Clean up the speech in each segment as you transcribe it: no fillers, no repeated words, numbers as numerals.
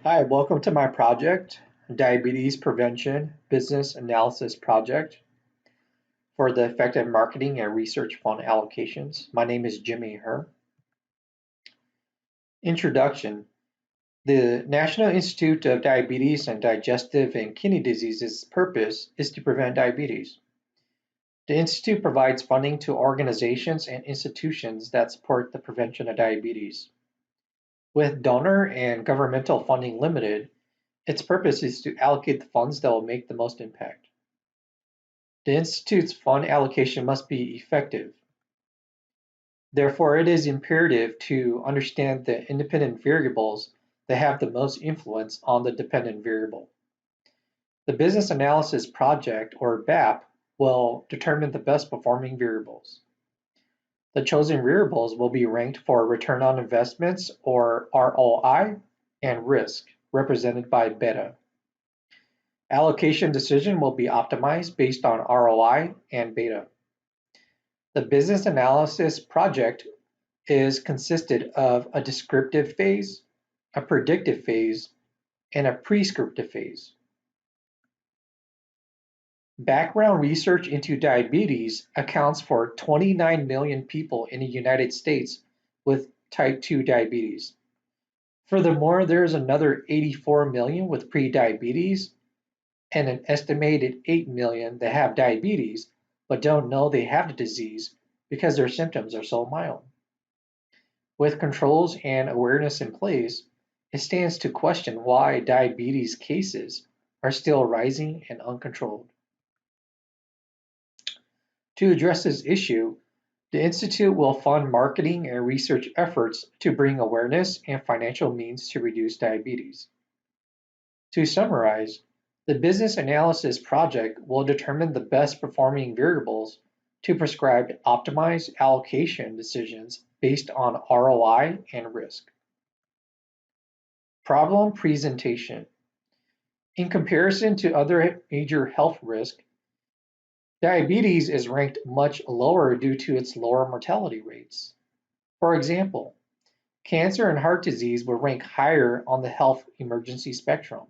Hi, welcome to my project, Diabetes Prevention Business Analysis Project for the Effective Marketing and Research Fund Allocations. My name is Jimmy Herr. Introduction. The National Institute of Diabetes and Digestive and Kidney Diseases purpose is to prevent diabetes. The Institute provides funding to organizations and institutions that support the prevention of diabetes. With donor and governmental funding limited, its purpose is to allocate the funds that will make the most impact. The Institute's fund allocation must be effective. Therefore, it is imperative to understand the independent variables that have the most influence on the dependent variable. The Business Analysis Project, or BAP, will determine the best performing variables. The chosen variables will be ranked for return on investments, or ROI, and risk, represented by beta. Allocation decision will be optimized based on ROI and beta. The business analysis project is consisted of a descriptive phase, a predictive phase, and a prescriptive phase. Background research into diabetes accounts for 29 million people in the United States with type 2 diabetes. Furthermore, there is another 84 million with prediabetes and an estimated 8 million that have diabetes but don't know they have the disease because their symptoms are so mild. With controls and awareness in place, it stands to question why diabetes cases are still rising and uncontrolled. To address this issue, the Institute will fund marketing and research efforts to bring awareness and financial means to reduce diabetes. To summarize, the Business Analysis Project will determine the best performing variables to prescribe optimized allocation decisions based on ROI and risk. Problem presentation. In comparison to other major health risks, diabetes is ranked much lower due to its lower mortality rates. For example, cancer and heart disease will rank higher on the health emergency spectrum.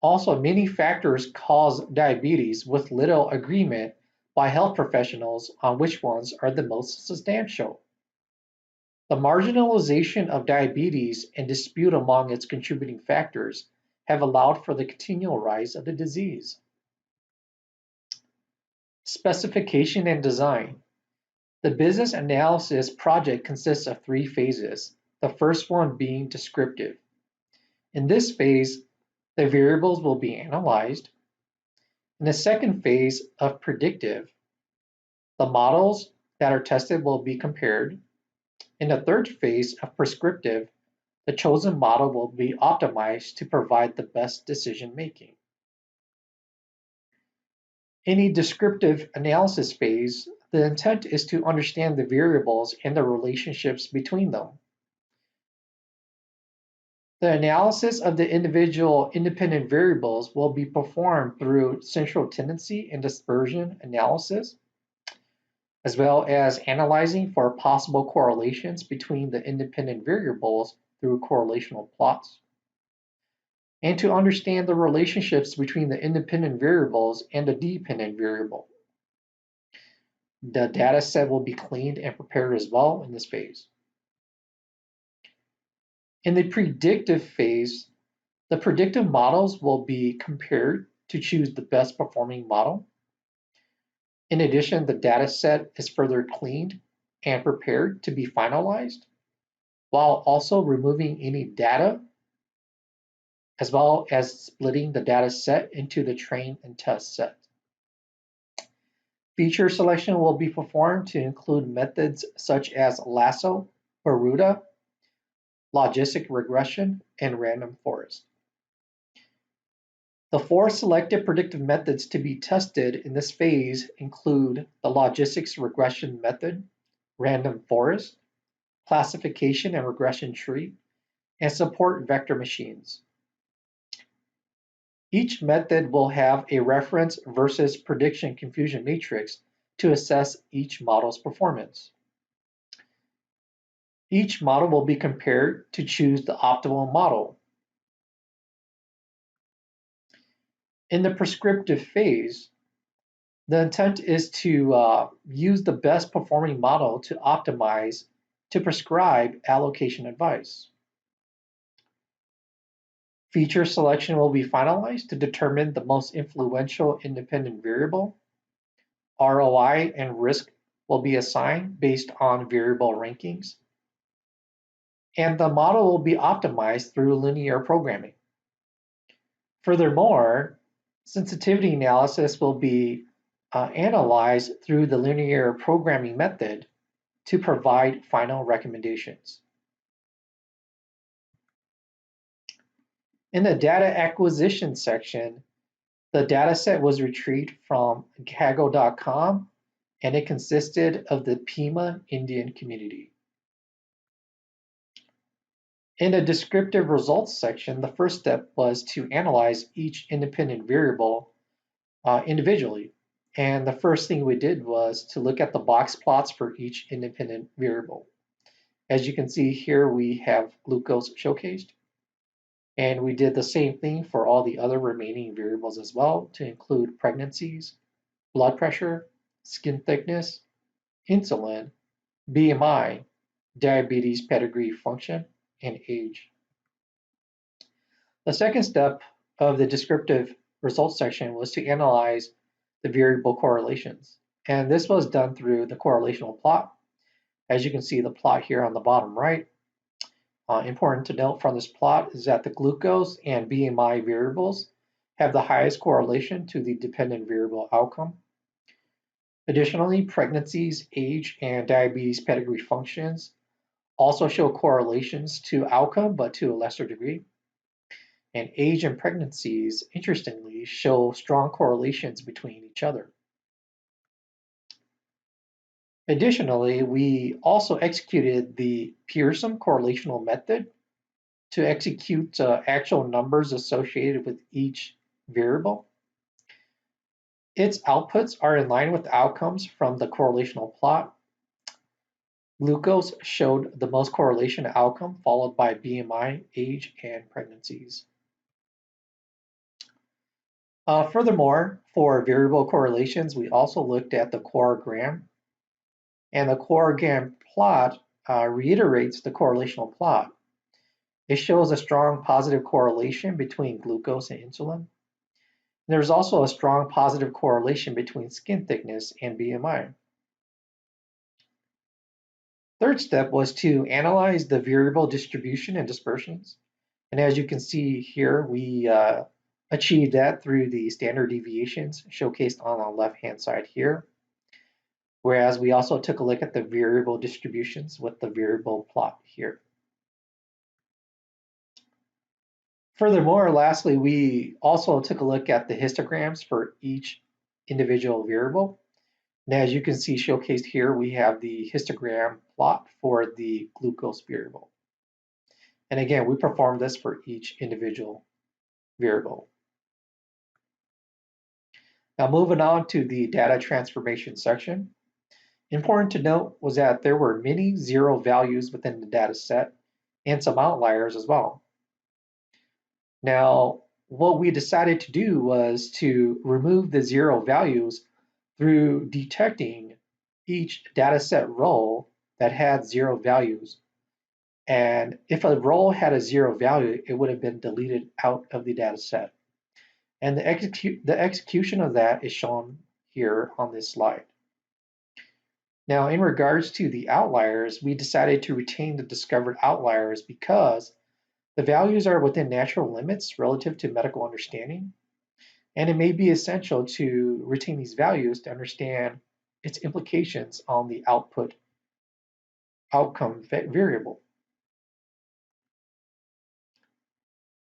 Also, many factors cause diabetes with little agreement by health professionals on which ones are the most substantial. The marginalization of diabetes and dispute among its contributing factors have allowed for the continual rise of the disease. Specification and design. The business analysis project consists of 3 phases, the first one being descriptive. In this phase, the variables will be analyzed. In the second phase of predictive, the models that are tested will be compared. In the third phase of prescriptive, the chosen model will be optimized to provide the best decision making. In a descriptive analysis phase, the intent is to understand the variables and the relationships between them. The analysis of the individual independent variables will be performed through central tendency and dispersion analysis, as well as analyzing for possible correlations between the independent variables through correlational plots, and to understand the relationships between the independent variables and the dependent variable. The data set will be cleaned and prepared as well in this phase. In the predictive phase, the predictive models will be compared to choose the best performing model. In addition, the data set is further cleaned and prepared to be finalized, while also removing any data, as well as splitting the data set into the train and test set. Feature selection will be performed to include methods such as lasso, Baruda, logistic regression, and random forest. The 4 selected predictive methods to be tested in this phase include the logistics regression method, random forest, classification and regression tree, and support vector machines. Each method will have a reference versus prediction confusion matrix to assess each model's performance. Each model will be compared to choose the optimal model, In the prescriptive phase, the intent is to use the best performing model to optimize to prescribe allocation advice. Feature selection will be finalized to determine the most influential independent variable. ROI and risk will be assigned based on variable rankings. And the model will be optimized through linear programming. Furthermore, sensitivity analysis will be analyzed through the linear programming method to provide final recommendations. In the data acquisition section, the dataset was retrieved from Kaggle.com and it consisted of the Pima Indian community. In the descriptive results section, the first step was to analyze each independent variable individually. And the first thing we did was to look at the box plots for each independent variable. As you can see here, we have glucose showcased. And we did the same thing for all the other remaining variables as well, to include pregnancies, blood pressure, skin thickness, insulin, BMI, diabetes pedigree function, and age. The second step of the descriptive results section was to analyze the variable correlations. And this was done through the correlational plot. As you can see the plot here on the bottom right. Important to note from this plot is that the glucose and BMI variables have the highest correlation to the dependent variable outcome. Additionally, pregnancies, age, and diabetes pedigree functions also show correlations to outcome, but to a lesser degree. And age and pregnancies, interestingly, show strong correlations between each other. Additionally, we also executed the Pearson correlational method to execute actual numbers associated with each variable. Its outputs are in line with outcomes from the correlational plot. Glucose showed the most correlation outcome, followed by BMI, age, and pregnancies. Furthermore, for variable correlations, we also looked at the CORE-GRAM. And the CORE-GRAM plot reiterates the correlational plot. It shows a strong positive correlation between glucose and insulin. There's also a strong positive correlation between skin thickness and BMI. Third step was to analyze the variable distribution and dispersions. And as you can see here, we achieved that through the standard deviations showcased on the left-hand side here. Whereas we also took a look at the variable distributions with the variable plot here. Furthermore, lastly, we also took a look at the histograms for each individual variable. And as you can see showcased here, we have the histogram plot for the glucose variable. And again, we performed this for each individual variable. Now moving on to the data transformation section. Important to note was that there were many zero values within the data set and some outliers as well. Now, what we decided to do was to remove the zero values through detecting each dataset row that had zero values. And if a row had a zero value, it would have been deleted out of the dataset. And the execution of that is shown here on this slide. Now, in regards to the outliers, we decided to retain the discovered outliers because the values are within natural limits relative to medical understanding, and it may be essential to retain these values to understand its implications on the outcome variable.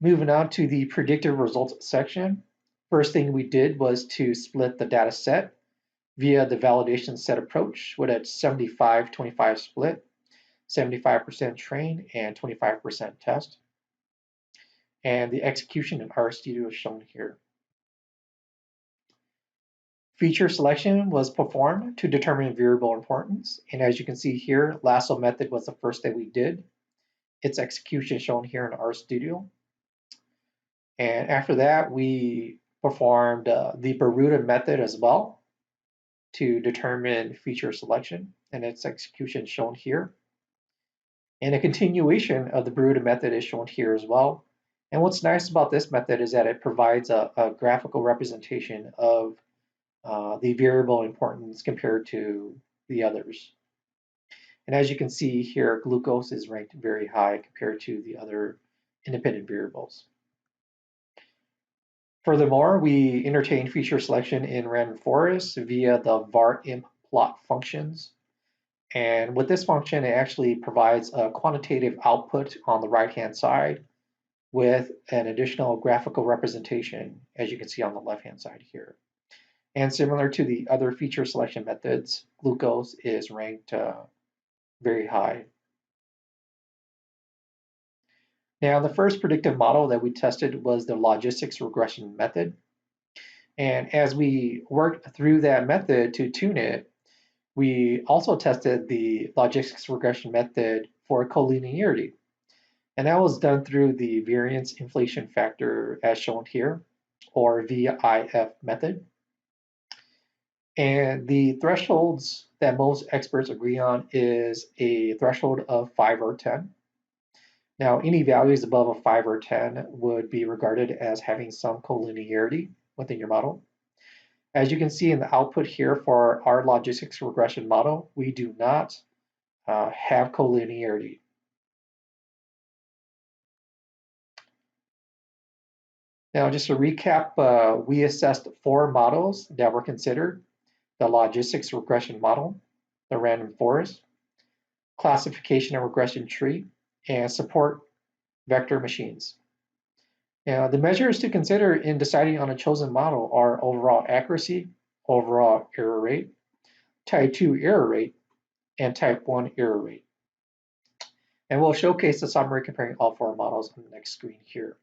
Moving on to the predictive results section, first thing we did was to split the data set via the validation set approach with a 75-25 split, 75% train and 25% test. And the execution in RStudio is shown here. Feature selection was performed to determine variable importance. And as you can see here, lasso method was the first thing we did. Its execution is shown here in RStudio. And after that, we performed the Bermuda method as well to determine feature selection, and its execution shown here. And a continuation of the Bermuda method is shown here as well. And what's nice about this method is that it provides a graphical representation of the variable importance compared to the others. And as you can see here, glucose is ranked very high compared to the other independent variables. Furthermore, we entertain feature selection in random forests via the var-imp plot functions. And with this function, it actually provides a quantitative output on the right-hand side with an additional graphical representation, as you can see on the left-hand side here. And similar to the other feature selection methods, glucose is ranked very high. Now, the first predictive model that we tested was the logistics regression method. And as we worked through that method to tune it, we also tested the logistics regression method for collinearity. And that was done through the variance inflation factor as shown here, or VIF method. And the thresholds that most experts agree on is a threshold of 5 or 10. Now, any values above a 5 or 10 would be regarded as having some collinearity within your model. As you can see in the output here for our logistics regression model, we do not have collinearity. Now, just to recap, we assessed 4 models that were considered: the logistics regression model, the random forest, classification and regression tree, and support vector machines. Now, the measures to consider in deciding on a chosen model are overall accuracy, overall error rate, type 2 error rate, and type 1 error rate. And we'll showcase the summary comparing all 4 models on the next screen here.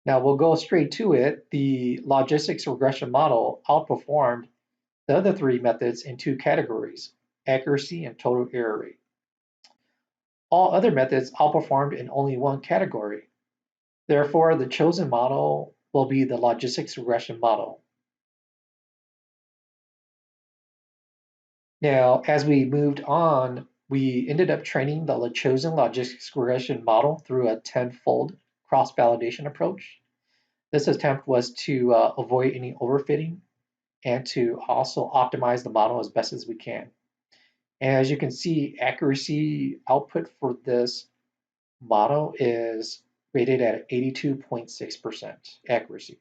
Now we'll go straight to it. The logistics regression model outperformed the other 3 methods in 2 categories: accuracy and total error rate. All other methods outperformed in only 1 category. Therefore, the chosen model will be the logistics regression model. Now, as we moved on, we ended up training the chosen logistics regression model through a 10-fold cross-validation approach. This attempt was to avoid any overfitting and to also optimize the model as best as we can. And as you can see, accuracy output for this model is rated at 82.6% accuracy.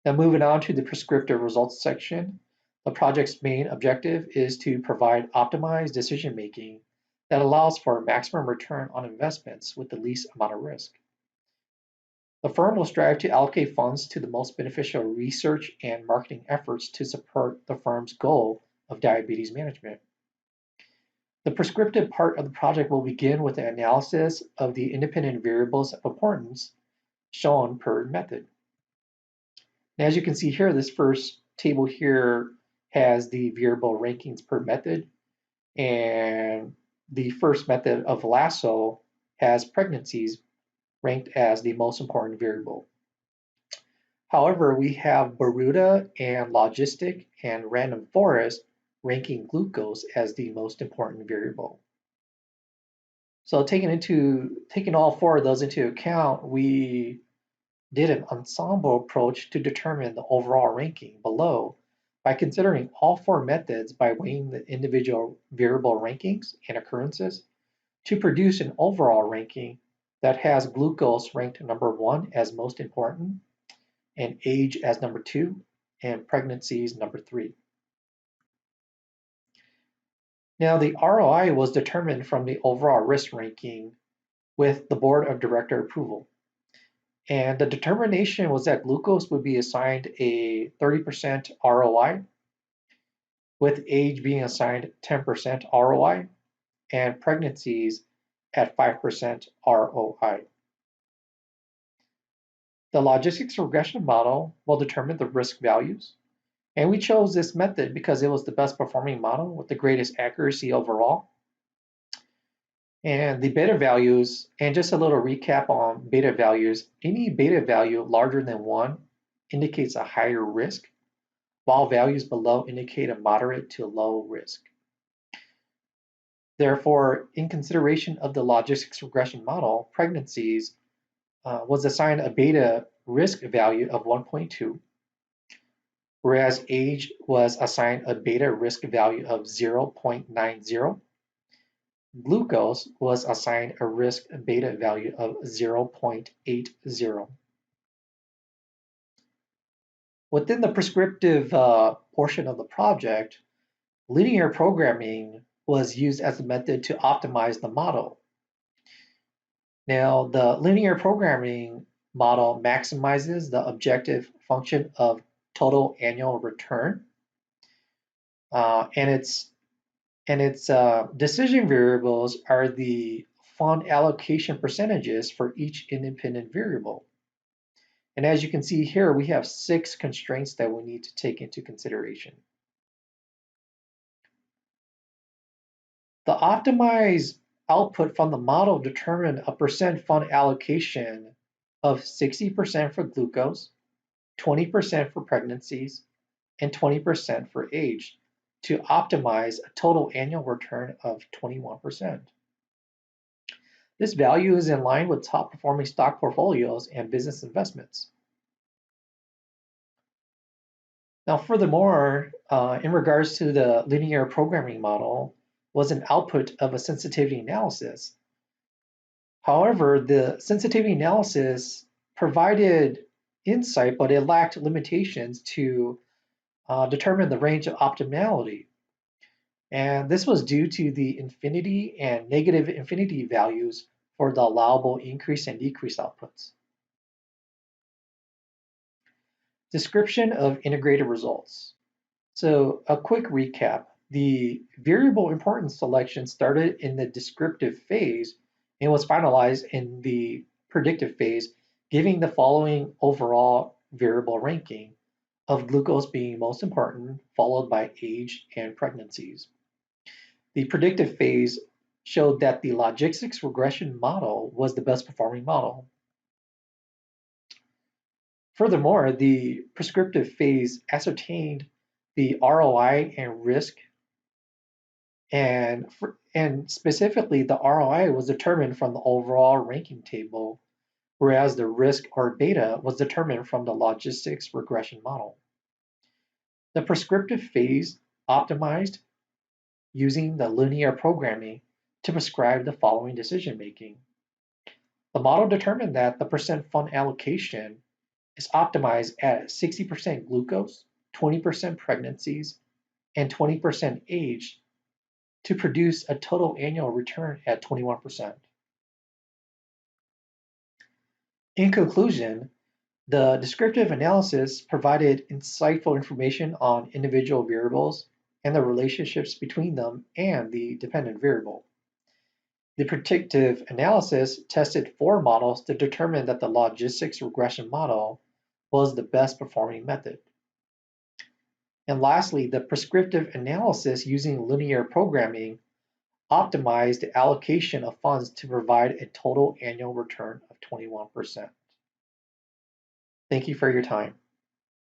Now moving on to the prescriptive results section, the project's main objective is to provide optimized decision making that allows for maximum return on investments with the least amount of risk. The firm will strive to allocate funds to the most beneficial research and marketing efforts to support the firm's goal of diabetes management. The prescriptive part of the project will begin with the analysis of the independent variables of importance shown per method. And as you can see here, this first table here has the variable rankings per method, and the first method of lasso has pregnancies ranked as the most important variable. However, we have Bermuda and logistic and random forest ranking glucose as the most important variable. So taking all 4 of those into account, we did an ensemble approach to determine the overall ranking below by considering all 4 methods by weighing the individual variable rankings and occurrences to produce an overall ranking that has glucose ranked number 1 as most important, and age as number 2, and pregnancies number 3. Now the ROI was determined from the overall risk ranking with the board of director approval. And the determination was that glucose would be assigned a 30% ROI, with age being assigned 10% ROI, and pregnancies at 5% ROI. The logistics regression model will determine the risk values, and we chose this method because it was the best performing model with the greatest accuracy overall. And the beta values, and just a little recap on beta values, any beta value larger than 1 indicates a higher risk, while values below indicate a moderate to low risk. Therefore, in consideration of the logistics regression model, pregnancies was assigned a beta risk value of 1.2, whereas age was assigned a beta risk value of 0.90. Glucose was assigned a risk beta value of 0.80. Within the prescriptive portion of the project, linear programming was used as a method to optimize the model. Now, the linear programming model maximizes the objective function of total annual return, and its decision variables are the fund allocation percentages for each independent variable. And as you can see here, we have 6 constraints that we need to take into consideration. The optimized output from the model determined a percent fund allocation of 60% for glucose, 20% for pregnancies, and 20% for age to optimize a total annual return of 21%. This value is in line with top performing stock portfolios and business investments. Now, furthermore, in regards to the linear programming model, was an output of a sensitivity analysis. However, the sensitivity analysis provided insight, but it lacked limitations to determine the range of optimality. And this was due to the infinity and negative infinity values for the allowable increase and decrease outputs. Description of integrated results. So a quick recap. The variable importance selection started in the descriptive phase and was finalized in the predictive phase, giving the following overall variable ranking of glucose being most important, followed by age and pregnancies. The predictive phase showed that the logistics regression model was the best performing model. Furthermore, the prescriptive phase ascertained the ROI and risk, and specifically the ROI was determined from the overall ranking table, whereas the risk or beta was determined from the logistics regression model. The prescriptive phase optimized using the linear programming to prescribe the following decision making. The model determined that the percent fund allocation is optimized at 60% glucose, 20% pregnancies, and 20% age to produce a total annual return at 21%. In conclusion, the descriptive analysis provided insightful information on individual variables and the relationships between them and the dependent variable. The predictive analysis tested 4 models to determine that the logistics regression model was the best performing method. And lastly, the prescriptive analysis using linear programming optimized the allocation of funds to provide a total annual return of 21%. Thank you for your time.